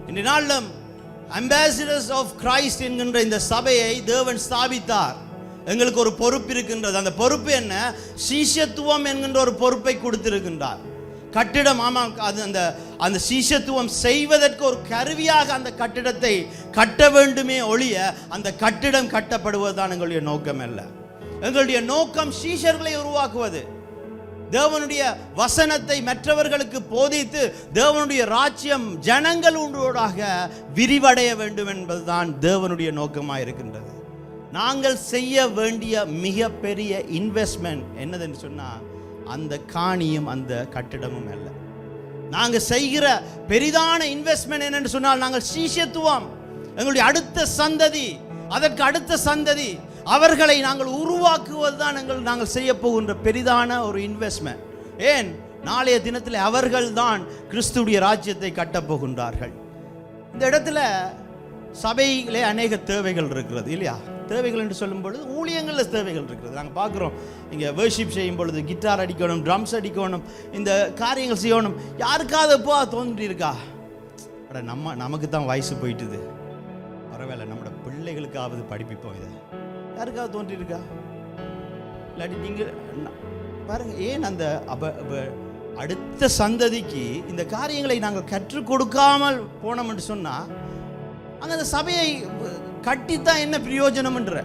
இந்த நாளிலும் ambassadors of Christ என்கின்ற இந்த சபையை தேவன் ஸ்தாபித்தார். எங்களுக்கு ஒரு பொறுப்பு இருக்கின்றது. அந்த பொறுப்பு என்ன? சீஷத்துவம் என்கின்ற ஒரு பொறுப்பை கொடுத்திருக்கின்றார். கட்டிடம், ஆமாம், அது அந்த சீஷத்துவம் செய்வதற்கு ஒரு கருவியாக அந்த கட்டிடத்தை கட்ட வேண்டுமே ஒழிய அந்த கட்டிடம் கட்டப்படுவதுதான் எங்களுடைய நோக்கம் அல்ல. எங்களுடைய நோக்கம் சீஷர்களை உருவாக்குவது, தேவனுடைய வசனத்தை மற்றவர்களுக்கு போதித்து தேவனுடைய ராஜ்யம் ஜனங்களோடாக விரிவடைய வேண்டும் என்பதுதான் தேவனுடைய நோக்கமாக இருக்கின்றது. நாங்கள் செய்ய வேண்டிய மிகப்பெரிய இன்வெஸ்ட்மெண்ட் என்னதுன்னு சொன்னால் அந்த காணியும் அந்த கட்டிடமும் அல்ல. நாங்கள் செய்கிற பெரிதான இன்வெஸ்ட்மெண்ட் என்னன்னு சொன்னால் நாங்கள் சீஷத்துவம், எங்களுடைய அடுத்த சந்ததி, அதற்கு அடுத்த சந்ததி, அவர்களை நாங்கள் உருவாக்குவது தான் நாங்கள் செய்ய போகின்ற பெரிதான ஒரு இன்வெஸ்ட்மெண்ட். ஏன்? நாளைய தினத்தில் அவர்கள் தான் கிறிஸ்துடைய ராஜ்யத்தை கட்டப்போகின்றார்கள். இந்த இடத்துல சபையிலே அநேக தேவைகள் இருக்கிறது இல்லையா? தேவைகள் என்று சொல்லும் பொழுது ஊழியங்களில் தேவைகள் இருக்கிறது. நாங்கள் பார்க்குறோம், இங்கே வர்ஷிப் செய்யும் பொழுது கிட்டார் அடிக்கணும், ட்ரம்ஸ் அடிக்கணும், இந்த காரியங்கள் செய்யணும். யாருக்காவது எப்போ தோன்றி இருக்கா, அட நமக்கு தான் வயசு போயிட்டுது, பரவாயில்ல நம்மளோட பிள்ளைகளுக்காவது படிப்பிப்போம், இதை யாருக்காவது தோன்றியிருக்கா? இல்லாட்டி நீங்கள் பாருங்க, ஏன் அந்த அடுத்த சந்ததிக்கு இந்த காரியங்களை நாங்கள் கற்றுக் கொடுக்காமல் போனோம் என்று சொன்னால் அங்கே அந்த சபையை கட்டித்தான் என்ன பிரயோஜனம்ன்ற.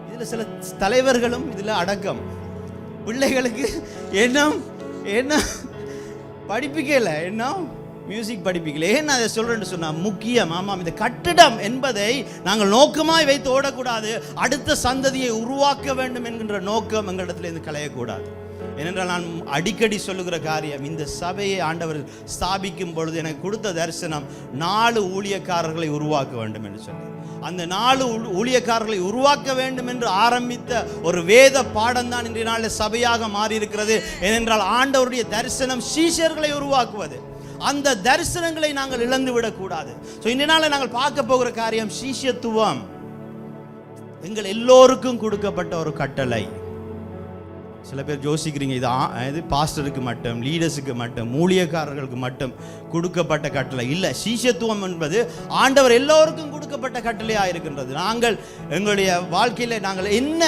இதில் சில தலைவர்களும் இதில் அடக்கம். பிள்ளைகளுக்கு என்ன படிப்பிக்கல, என்ன மியூசிக் படிப்பிக்கல. ஏன் அதை சொல்றேன்னு சொன்னா முக்கியம். ஆமாம், இந்த கட்டிடம் என்பதை நாங்கள் நோக்கமாய் வைத்து ஓடக்கூடாது. அடுத்த சந்ததியை உருவாக்க வேண்டும் என்கின்ற நோக்கம் எங்களிடத்தில் இருந்து களையக்கூடாது. ஏனென்றால் நான் அடிக்கடி சொல்லுகிற காரியம், இந்த சபையை ஆண்டவர் ஸ்தாபிக்கும் பொழுது எனக்கு கொடுத்த தரிசனம் 4 ஊழியக்காரர்களை உருவாக்க வேண்டும் என்று சொல்லி, அந்த 4 ஊழியக்காரர்களை உருவாக்க வேண்டும் என்று ஆரம்பித்த ஒரு வேத பாடம் தான் இன்றைய நாளில் சபையாக மாறி இருக்கிறது. ஏனென்றால் ஆண்டவருடைய தரிசனம் சீஷர்களை உருவாக்குவது. அந்த தரிசனங்களை நாங்கள் இழந்து விடக்கூடாது. ஸோ இன்றைய நாளில் நாங்கள் பார்க்க போகிற காரியம் சீஷத்துவம். எங்கள் எல்லோருக்கும் கொடுக்கப்பட்ட ஒரு கட்டளை. சில பேர் யோசிக்கிறீங்க, இது பாஸ்டருக்கு மட்டும், லீடர்ஸுக்கு மட்டும், ஊழியக்காரர்களுக்கு மட்டும் கொடுக்கப்பட்ட கட்டளை இல்லை. சீஷத்துவம் என்பது ஆண்டவர் எல்லோருக்கும் கொடுக்கப்பட்ட கட்டளையாக இருக்கின்றது. நாங்கள் எங்களுடைய வாழ்க்கையில் நாங்கள் என்ன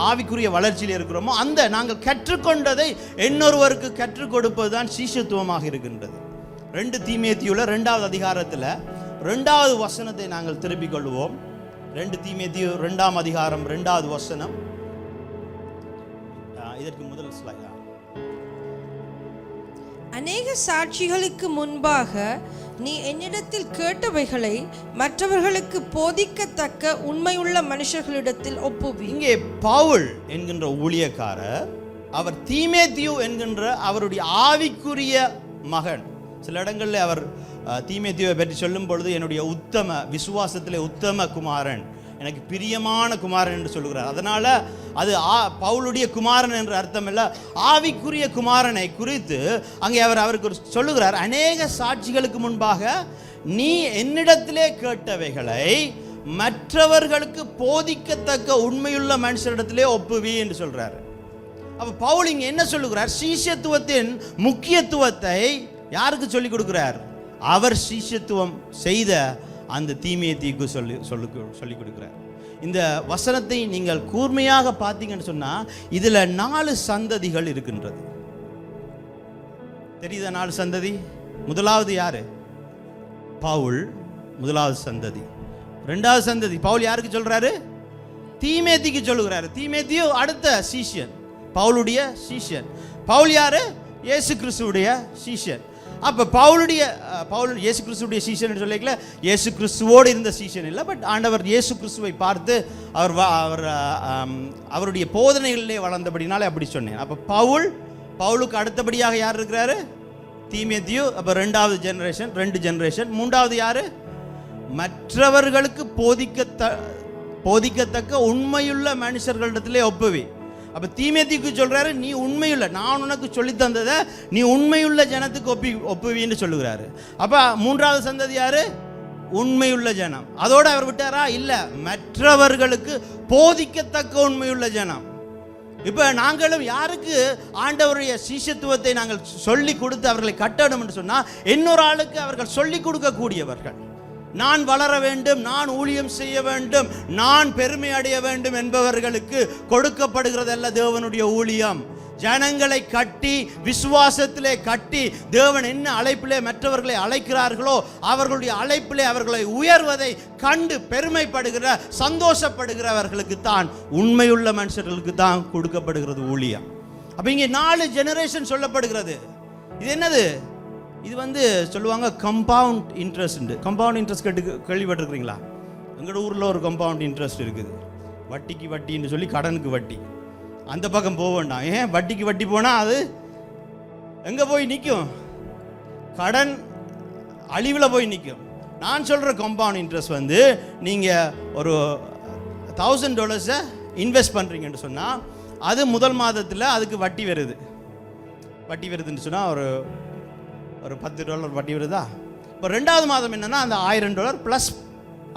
ஆவிக்குரிய வளர்ச்சியில் இருக்கிறோமோ அந்த நாங்கள் கற்றுக்கொண்டதை இன்னொருவருக்கு கற்றுக் கொடுப்பது தான் சீஷத்துவமாக இருக்கின்றது. 2 தீமோத்தேயுல 2வது அதிகாரத்தில் 2வது வசனத்தை நாங்கள் திருப்பிக் கொள்வோம். 2 தீமோத்தேயு 2ஆம் அதிகாரம் 2வது வசனம். இதற்கு முதல் ஸ்லைட். அநேக சாட்சிகளுக்கு முன்பாக நீ என்னிடத்தில் கேட்டவைகளை மற்றவர்களுக்கு போதிக்கத்தக்க உண்மையுள்ள மனுஷர்களிடத்தில் ஒப்புவி. இங்கே பவுல் என்கின்ற ஊழியக்காரர், அவர் தீமோத்தேயு என்கின்ற அவருடைய ஆவிக்குரிய மகன். சில இடங்களில் அவர் தீமோத்தேயுவை பற்றி சொல்லும் பொழுது என்னுடைய உத்தம விசுவாசத்திலே உத்தம குமாரன், எனக்கு பிரியமான குமாரன் என்று சொல்லுகிறார். அதனால அது பவுலுடைய குமாரன் என்ற அர்த்தம் இல்லை, ஆவிக்குரிய குமாரனை குறித்து அங்கே அவருக்கு சொல்லுகிறார். அநேக சாட்சிகளுக்கு முன்பாக நீ என்னிடத்திலே கேட்டவைகளை மற்றவர்களுக்கு போதிக்கத்தக்க உண்மையுள்ள மனுஷரிடத்திலே ஒப்புவி என்று சொல்றார். அப்ப பவுல் இங்க என்ன சொல்லுகிறார்? சீஷத்துவத்தின் முக்கியத்துவத்தை யாருக்கு சொல்லிக் கொடுக்கிறார்? அவர் சீஷத்துவம் செய்த அந்த தீமோத்தேயுக்கு சொல்லிக் கொடுக்கிறார். இந்த வசனத்தை நீங்கள் கூர்மையாக பார்த்தீங்கன்னு சொன்னா இதுல 4 சந்ததிகள் இருக்கின்றது. தெரியுதா? 4 சந்ததி. முதலாவது யாரு? பவுல், முதலாவது சந்ததி. 2வது சந்ததி பவுல் யாருக்கு சொல்றாரு? தீமோத்தேயுக்கு சொல்லுகிறாரு. தீமோத்தேயு அடுத்த சீஷன், பவுலுடைய சீஷன். பவுல் யாரு? இயேசு கிறிஸ்துவுடைய சீஷன். அப்போ பவுல் இயேசு கிறிஸ்துடைய சீஷன் சொல்லிக்கல, இயேசு கிறிஸ்துவோடு இருந்த சீஷன் இல்லை, பட் ஆண்டவர் இயேசு கிறிஸ்துவை பார்த்து அவருடைய போதனைகளிலே வளர்ந்தபடினாலே அப்படி சொன்னேன். அப்போ பவுலுக்கு அடுத்தபடியாக யார் இருக்கிறாரு? தீமோத்தேயு. அப்போ 2வது ஜெனரேஷன், 2 ஜெனரேஷன். 3வது யாரு? மற்றவர்களுக்கு போதிக்கத்தக்க உண்மையுள்ள மனுஷர்களிடத்திலே ஒப்புவி. அப்ப தீமோத்தேயுக்கு சொல்றாரு, நீ உண்மையுள்ள, நான் உனக்கு சொல்லி தந்ததை நீ உண்மையுள்ள ஜனத்துக்கு ஒப்புவின்னு சொல்லுகிறாரு. அப்ப 3வது சந்ததி யாரு? உண்மையுள்ள ஜனம். அதோட அவர் விட்டாரா? இல்ல, மற்றவர்களுக்கு போதிக்கத்தக்க உண்மையுள்ள ஜனம். இப்போ நாங்களும் யாருக்கு ஆண்டவருடைய சீஷத்துவத்தை நாங்கள் சொல்லி கொடுத்து அவர்களை கட்டணும் என்று சொன்னால், இன்னொரு ஆளுக்கு அவர்கள் சொல்லி கொடுக்கக்கூடியவர்கள். நான் வளர வேண்டும், நான் ஊழியம் செய்ய வேண்டும், நான் பெருமை அடைய வேண்டும் என்பவர்களுக்கு கொடுக்கப்படுகிறதல்ல தேவனுடைய ஊழியம். ஜனங்களை கட்டி விசுவாசத்திலே கட்டி தேவன் என்ன அழைப்பிலே மற்றவர்களை அழைக்கிறார்களோ அவர்களுடைய அழைப்பிலே அவர்களை உயர்வதை கண்டு பெருமைப்படுகிற சந்தோஷப்படுகிறவர்களுக்கு தான், உண்மையுள்ள மனுஷர்களுக்கு தான் கொடுக்கப்படுகிறது ஊழியம். அப்ப இங்கே 4 ஜெனரேஷன் சொல்லப்படுகிறது. இது என்னது? இது சொல்லுவாங்க கம்பவுண்ட் இன்ட்ரெஸ்ட். கம்பவுண்ட் இன்ட்ரெஸ்ட் கேள்விப்பட்டிருக்கிறீங்களா? எங்களோட ஊரில் ஒரு கம்பவுண்ட் இன்ட்ரெஸ்ட் இருக்குது. வட்டிக்கு வட்டின்னு சொல்லி கடனுக்கு வட்டி. அந்த பக்கம் போக வேண்டாம். ஏன்? வட்டிக்கு வட்டி போனால் அது எங்கே போய் நிற்கும்? கடன் அழிவில் போய் நிற்கும். நான் சொல்கிற கம்பவுண்ட் இன்ட்ரெஸ்ட் நீங்கள் ஒரு $1000 இன்வெஸ்ட் பண்ணுறீங்கன்னு சொன்னால் அது முதல் மாதத்தில் அதுக்கு வட்டி வருது. வட்டி வருதுன்னு சொன்னால் ஒரு $10 வட்டி வருதா? இப்போ 2வது மாதம் என்னென்னா அந்த $1000 ப்ளஸ்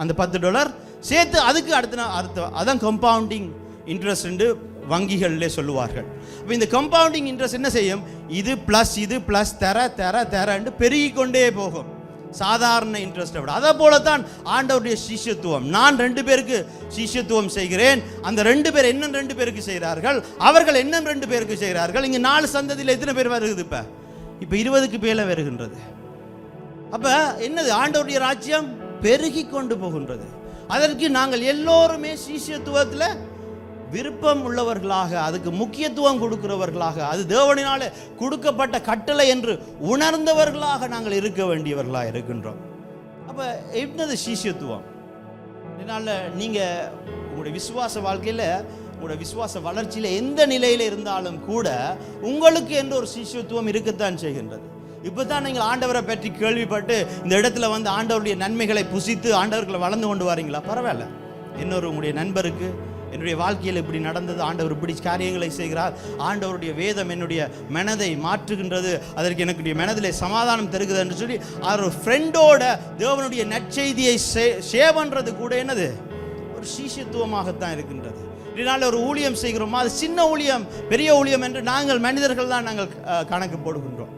அந்த $10 சேர்த்து அதுக்கு அடுத்த அதான் கம்பவுண்டிங் இன்ட்ரெஸ்ட் வங்கிகளிலே சொல்லுவார்கள். இப்போ இந்த கம்பவுண்டிங் இன்ட்ரெஸ்ட் என்ன செய்யும்? இது ப்ளஸ் தர பெருகிக்கொண்டே போகும் சாதாரண இன்ட்ரெஸ்ட்டை விட. அதை போலத்தான் ஆண்டவருடைய சிஷ்யத்துவம். நான் 2 பேருக்கு சிஷ்யத்துவம் செய்கிறேன். அந்த 2 பேர் என்ன 2 பேருக்கு செய்கிறார்கள், அவர்கள் என்ன 2 பேருக்கு செய்கிறார்கள். இங்கே 4 சந்ததியில் எத்தனை பேர் வருகிறது? இப்போ 20க்கு மேலே வருகின்றது. அப்போ என்னது? ஆண்டவருடைய ராஜ்யம் பெருகி கொண்டு போகின்றது. அதற்கு நாங்கள் எல்லோருமே சிஷ்யத்துவத்தில் விருப்பம் உள்ளவர்களாக, அதுக்கு முக்கியத்துவம் கொடுக்கிறவர்களாக, அது தேவனினாலே கொடுக்கப்பட்ட கட்டளை என்று உணர்ந்தவர்களாக நாங்கள் இருக்க வேண்டியவர்களாக இருக்கின்றோம். அப்போ என்னது சிஷ்யத்துவம்? இதனால் நீங்கள் உங்களுடைய விசுவாச வாழ்க்கையில், உங்களுடைய விசுவாச வளர்ச்சியில் எந்த நிலையில் இருந்தாலும் கூட உங்களுக்கு என்று ஒரு சிஷ்யத்துவம் இருக்கத்தான் செய்கின்றது. இப்போ தான் நீங்கள் ஆண்டவரை பற்றி கேள்விப்பட்டு இந்த இடத்துல ஆண்டவருடைய நன்மைகளை புசித்து ஆண்டவர்களை வளர்ந்து கொண்டு வரீங்களா? பரவாயில்ல. இன்னொரு உங்களுடைய நண்பருக்கு என்னுடைய வாழ்க்கையில் இப்படி நடந்தது, ஆண்டவர் இப்படி காரியங்களை செய்கிறார், ஆண்டவருடைய வேதம் என்னுடைய மனதை மாற்றுகின்றது, அதற்கு எனக்கு மனதிலே சமாதானம் தருகிறது என்று சொல்லி அவர் ஃப்ரெண்டோட தேவனுடைய நற்செய்தியை ஷேர் பண்ணுறது கூட என்னது? ஒரு சீஷத்துவமாகத்தான் இருக்கின்றது. இதனால் ஒரு ஊழியம் செய்கிறோமா, அது சின்ன ஊழியம் பெரிய ஊழியம் என்று நாங்கள் மனிதர்கள் தான் நாங்கள் கணக்கு போடுகின்றோம்.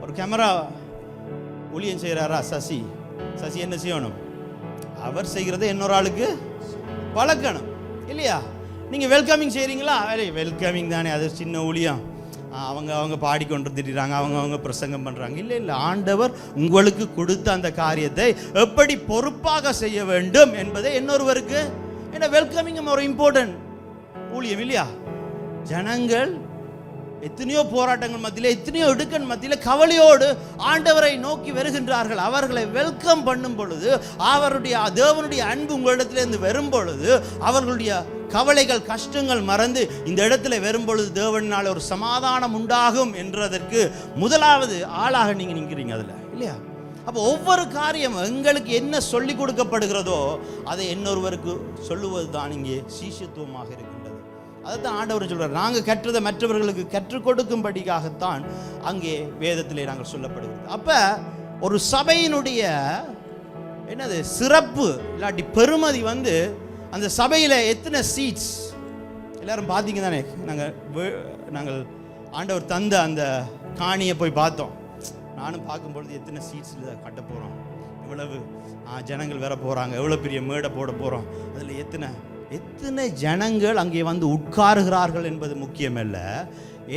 ஒரு கேமரா ஊழியம் செய்கிறாரா சசி என்ன செய்யணும்? அவர் செய்கிறத இன்னொரு ஆளுக்கு பழக்கணும் இல்லையா? நீங்கள் வெல்கமிங் செய்கிறீங்களா? வெல்கமிங் தானே, அது சின்ன ஊழியம், அவங்க பாடிக்கொண்டு திட்டுறாங்க, அவங்க பிரசங்கம் பண்ணுறாங்க. இல்லை, ஆண்டவர் உங்களுக்கு கொடுத்த அந்த காரியத்தை எப்படி பொறுப்பாக செய்ய வேண்டும் என்பதை இன்னொருவருக்கு ஏன்னா வெல்கமிங் ஒரு இம்பார்ட்டன்ட் ஊழியம் இல்லையா? ஜனங்கள் எத்தனையோ போராட்டங்கள் மத்தியில், எத்தனையோ இடுக்கன் மத்தியில் கவலையோடு ஆண்டவரை நோக்கி வருகின்றார்கள். அவர்களை வெல்கம் பண்ணும் பொழுது, அவருடைய தேவனுடைய அன்பு உங்களிடத்திலிருந்து வரும் பொழுது, அவர்களுடைய கவலைகள் கஷ்டங்கள் மறந்து இந்த இடத்துல வரும் பொழுது தேவனால் ஒரு சமாதானம் உண்டாகும் என்றதற்கு முதலாவது ஆளாக நீங்கள் நிற்கிறீங்க அதில் இல்லையா? அப்போ ஒவ்வொரு காரியம் எங்களுக்கு என்ன சொல்லி கொடுக்கப்படுகிறதோ அதை இன்னொருவருக்கு சொல்லுவது தான் இங்கே சீஷத்துவமாக இருக்கின்றது. அதைத்தான் ஆண்டவர் சொல்றார். நாங்கள் கற்றதை மற்றவர்களுக்கு கற்றுக் கொடுக்கும்படிக்காகத்தான் அங்கே வேதத்திலே நாங்கள் சொல்லப்படுகிறது. அப்ப ஒரு சபையினுடைய என்னது சிறப்பு இல்லாட்டி பெருமதி அந்த சபையில் எத்தனை சீட்ஸ் எல்லாரும் பார்த்தீங்க தானே? நாங்கள் ஆண்டவர் தந்த அந்த காணியை போய் பார்த்தோம். நானும் பார்க்கும்பொழுது எத்தனை சீட்ஸில் கட்ட போகிறோம், எவ்வளவு ஜனங்கள் வர போகிறாங்க, எவ்வளோ பெரிய மேடை போட போகிறோம், அதில் எத்தனை ஜனங்கள் அங்கே உட்காருகிறார்கள் என்பது முக்கியமல்ல,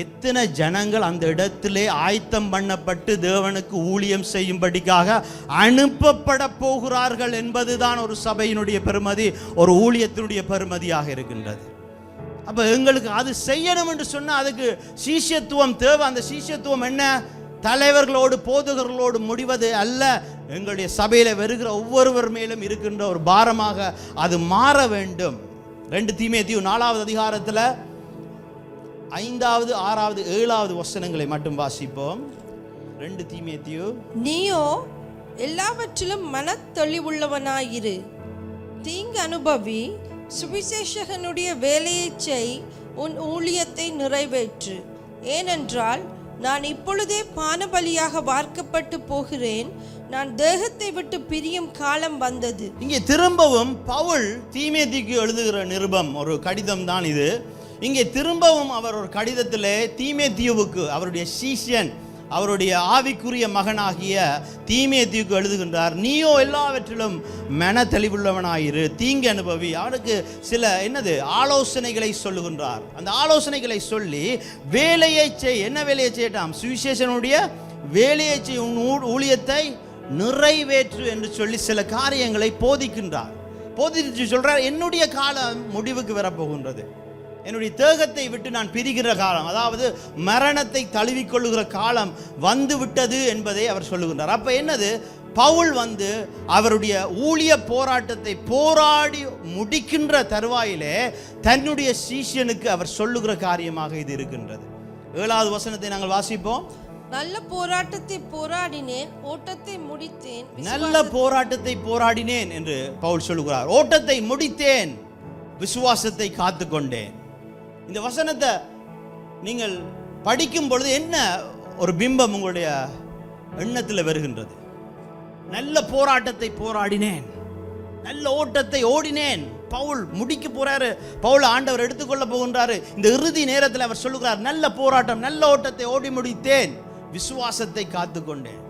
எத்தனை ஜனங்கள் அந்த இடத்திலே ஆயத்தம் பண்ணப்பட்டு தேவனுக்கு ஊழியம் செய்யும்படிக்காக அனுப்பப்பட போகிறார்கள் என்பதுதான் ஒரு சபையினுடைய பெருமதி, ஒரு ஊழியத்தினுடைய பெருமதியாக இருக்கின்றது. அப்போ எங்களுக்கு அது செய்யணும் என்று சொன்னால் அதுக்கு சீஷத்துவம் தேவை. அந்த சீஷத்துவம் என்ன? தலைவர்களோடு போதகர்களோடு முடிவது அல்ல. எங்களுடைய சபையில் வருகிற ஒவ்வொருவர் மேலும் இருக்கின்ற ஒரு பாரமாக அது மாற வேண்டும். 2 தீமோத்தேயு 4வது அதிகாரத்தில் 5வது 6வது 7வது வசனங்களை மட்டும் வாசிப்போம். 2 தீமோத்தேயு. நீயோ எல்லாவற்றிலும் மனத்தெளிவுள்ளவனாயிரு, தீங்கு அனுபவி, சுவிசேஷகனுடைய வேலையை செய், உன் ஊழியத்தை நிறைவேற்று. ஏனென்றால் நான் இப்பொழுதே பானபலியாக வார்க்கப்பட்டு போகிறேன், நான் தேகத்தை விட்டு பிரியும் காலம் வந்தது. இங்கே திரும்பவும் பவுல் தீமோத்தேயுக்கு எழுதுகிற நிருபம், ஒரு கடிதம் தான் இது. இங்கே திரும்பவும் அவர் ஒரு கடிதத்திலே தீமோத்தேயுவுக்கு, அவருடைய சீஷன், அவருடைய ஆவிக்குரிய மகனாகிய தீமோத்தேயுவுக்கு எழுதுகின்றார். நீயோ எல்லாவற்றிலும் மன தெளிவுள்ளவனாயிரு, தீங்கு அனுபவி. அவனுக்கு சில ஆலோசனைகளை சொல்லுகின்றார். அந்த ஆலோசனைகளை சொல்லி வேலையை செய். என்ன வேலையை செய்யட்டாம்? சுவிசேஷனுடைய வேலையை செய், உன் ஊழியத்தை நிறைவேற்று என்று சொல்லி சில காரியங்களை போதிக்கின்றார். போதிச்சு சொல்றார், என்னுடைய காலம் முடிவுக்கு வரப்போகின்றது, என்னுடைய தேகத்தை விட்டு நான் பிரிகிற காலம், அதாவது மரணத்தை தழுவிக்கொள்ளுகிற காலம் வந்து விட்டது என்பதை அவர் சொல்லுகின்றார். அப்ப பவுல் அவருடைய ஊழிய போராட்டத்தை போராடி முடிக்கின்ற தருவாயிலே தன்னுடைய சீஷனுக்கு அவர் சொல்லுகிற காரியமாக இது இருக்கின்றது. 7வது வசனத்தை நாங்கள் வாசிப்போம். நல்ல போராட்டத்தை போராடினேன், ஓட்டத்தை முடித்தேன். நல்ல போராட்டத்தை போராடினேன் என்று பவுல் சொல்லுகிறார். ஓட்டத்தை முடித்தேன், விசுவாசத்தை காத்துக்கொண்டேன். இந்த வசனத்தை நீங்கள் படிக்கும் பொழுது என்ன ஒரு பிம்பம் உங்களுடைய எண்ணத்தில் வருகின்றது? நல்ல போராட்டத்தை போராடினேன், நல்ல ஓட்டத்தை ஓடினேன். பவுல் முடிக்க போறாரு. பவுல் ஆண்டவர் எடுத்துக்கொள்ள போகின்றாரு. இந்த இறுதி நேரத்தில் அவர் சொல்லுகிறார், நல்ல போராட்டம், நல்ல ஓட்டத்தை ஓடி முடித்தேன், விசுவாசத்தை காத்துக்கொண்டேன்.